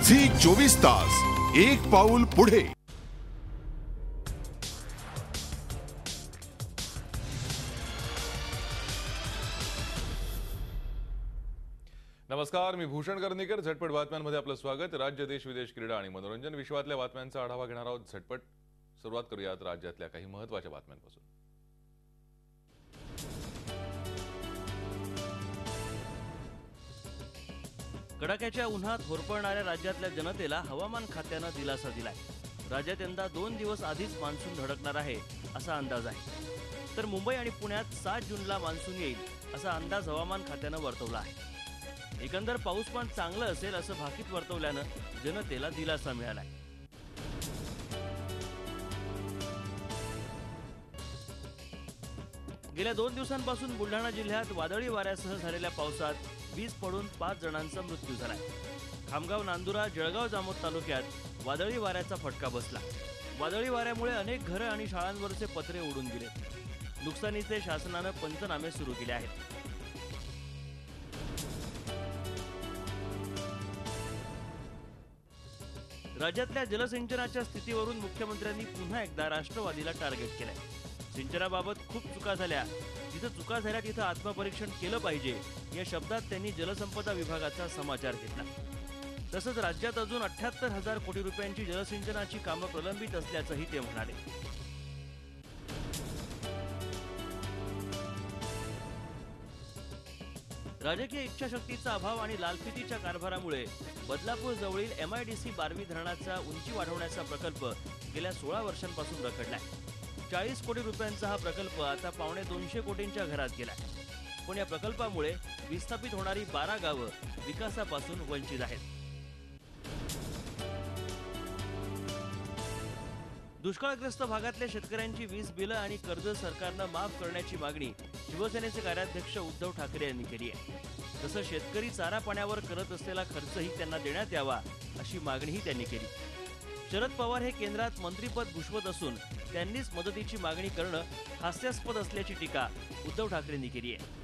Zee 24 तास एक पाऊल पुढे। नमस्कार, मी भूषण कर्णिकर। झटपट बातम्यांमध्ये आपलं स्वागत। राज्य, देश, विदेश, क्रीडा आणि मनोरंजन विश्वातल्या बातम्यांचा आढावा घेणार आहोत। झटपट सुरुवात करूयात राज्यातल्या काही महत्त्वाच्या बातम्यांपासून। कडाक्याच्या उन्हात होरपळणाऱ्या राज्यातल्या जनतेला हवामान खात्यानं दिलासा दिलाय। राज्यात यंदा 2 दिवस आधीच मान्सून धडकणार आहे असा अंदाज आहे। तर मुंबई आणि पुण्यात 7 जूनला मान्सून येईल असा अंदाज हवामान खात्यानं वर्तवला आहे। एकंदर पाऊसमान चांगलं असेल असं भाकीत वर्तवल्यानं जनतेला दिलासा मिळालाय। गेल्या 2 दिवसांपासून बुलढाणा जिल्ह्यात वादळी वाऱ्यासह झालेल्या पावसात वीज पडून 5 जणांचा मृत्यू झालाय। खामगाव, नांदुरा, जळगाव, जामोद तालुक्यात वादळी वाऱ्याचा फटका बसला। वादळी वाऱ्यामुळे अनेक घरं आणि शाळांवरचे पत्रे उडून गेले। नुकसानीचे शासनानं पंचनामे सुरू केले आहेत। राज्यातल्या जलसिंचनाच्या स्थितीवरून मुख्यमंत्र्यांनी पुन्हा एकदा राष्ट्रवादीला टार्गेट केलंय। सिंचनाबाबत खूप चुका झाल्या, जिथं चुका झाल्या तिथं आत्मपरीक्षण केलं पाहिजे या शब्दात त्यांनी जलसंपदा विभागाचा समाचार घेतला। तसंच राज्यात अजून 78,000 कोटी रुपयांची जलसिंचनाची कामं प्रलंबित असल्याचंही ते म्हणाले। राजकीय इच्छाशक्तीचा अभाव आणि लालफितीच्या कारभारामुळे बदलापूर जवळील MIDC बारवी धरणाचा उंची वाढवण्याचा प्रकल्प गेल्या 16 वर्षांपासून रखडलाय। 40 कोटी रुपयांचा हा प्रकल्प आता 250 कोटींच्या घरात गेलाय। पण या प्रकल्पामुळे विस्थापित होणारी 12 गावं विकासापासून वंचित आहेत। दुष्काळग्रस्त भागातल्या शेतकऱ्यांची वीज बिलं आणि कर्ज सरकारनं माफ करण्याची मागणी शिवसेनेचे कार्याध्यक्ष उद्धव ठाकरे यांनी केली आहे। तसंच शेतकरी चारा पाण्यावर करत असलेला खर्चही त्यांना देण्यात यावा अशी मागणीही त्यांनी केली। शरद पवार हे केंद्रात मंत्रीपद भूषवत असून त्यांनीच मदतीची मागणी करणं हास्यास्पद असल्याची टीका उद्धव ठाकरेंनी केली आहे।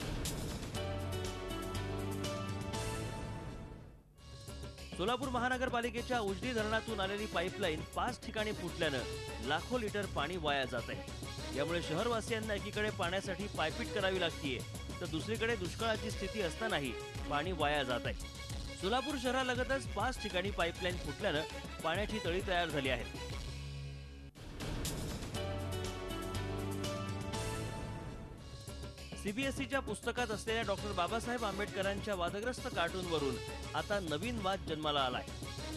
सोलापूर महानगरपालिकेच्या उजनी धरणातून आलेली पाईपलाईन 5 ठिकाणी फुटल्यानं लाखो लिटर पाणी वाया जात आहे। यामुळे शहरवासियांना एकीकडे पाण्यासाठी पायपीट करावी लागतेय, तर दुसरीकडे दुष्काळाची स्थिती असतानाही पाणी वाया जात आहे। सोलापूर शहरालगतच 5 ठिकाणी पाईपलाईन फुटल्यानं पाण्याची तळी तयार झाली आहेत। CBSEच्या पुस्तकात असलेल्या डॉक्टर बाबासाहेब आंबेडकरांच्या वादग्रस्त कार्टूनवरून आता नवीन वाद जन्माला आलाय।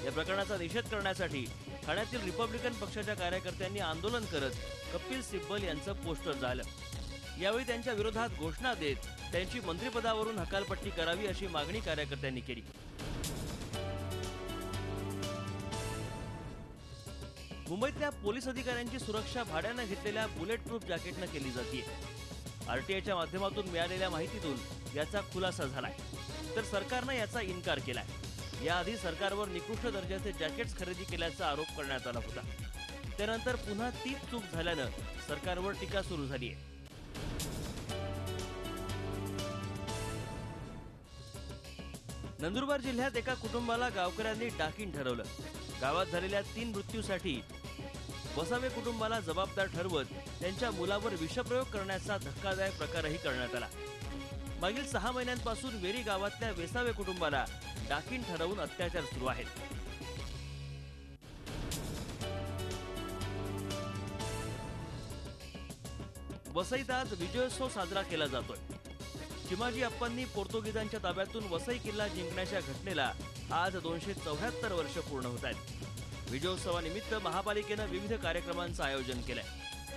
या प्रकरणाचा निषेध करण्यासाठी ठाण्यातील रिपब्लिकन पक्षाच्या कार्यकर्त्यांनी आंदोलन करत कपिल सिब्बल यांचं पोस्टर जाळलं। यावेळी त्यांच्या विरोधात घोषणा देत त्यांची मंत्रिपदावरून हकालपट्टी करावी अशी मागणी कार्यकर्त्यांनी केली। मुंबईतल्या पोलीस अधिकाऱ्यांची सुरक्षा भाड्यानं घेतलेल्या बुलेट प्रूफ जॅकेटनं केली जाते। RTIच्या माध्यमातून मिळालेल्या माहितीतून याचा खुलासा झालाय, तर सरकारनं याचा इन्कार केलाय। याआधी सरकारवर निकृष्ट दर्जाचे जॅकेट्स खरेदी केल्याचा आरोप करण्यात आला होता। त्यानंतर पुन्हा तीच चूक झाल्यानं सरकारवर टीका सुरू झाली आहे। नंदुरबार जिल्ह्यात एका कुटुंबाला गावकऱ्यांनी डाकीण ठरवलं। गावात झालेल्या 3 मृत्यूसाठी वसावे कुटुंबाला जबाबदार ठरवत त्यांच्या मुलावर विषप्रयोग करण्याचा धक्कादायक प्रकारही करण्यात आला। मागील 6 महिन्यांपासून वेरी गावातल्या वेसावे कुटुंबाला डाकीण ठरवून अत्याचार सुरू आहेत। वसईत आज विजयोत्सव साजरा केला जातोय। चिमाजी अप्पांनी पोर्तुगीजांच्या ताब्यातून वसई किल्ला जिंकण्याच्या घटनेला आज 274 वर्ष पूर्ण होत आहेत। विजयोत्सवानिमित्त महापालिकेनं विविध कार्यक्रमांचं आयोजन केलंय,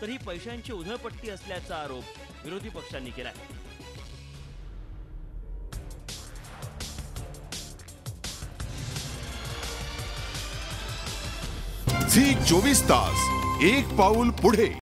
तर ही पैशांची उधळपट्टी असल्याचा आरोप विरोधी पक्षांनी केलाय। झी 24 तास एक पाऊल पुढे।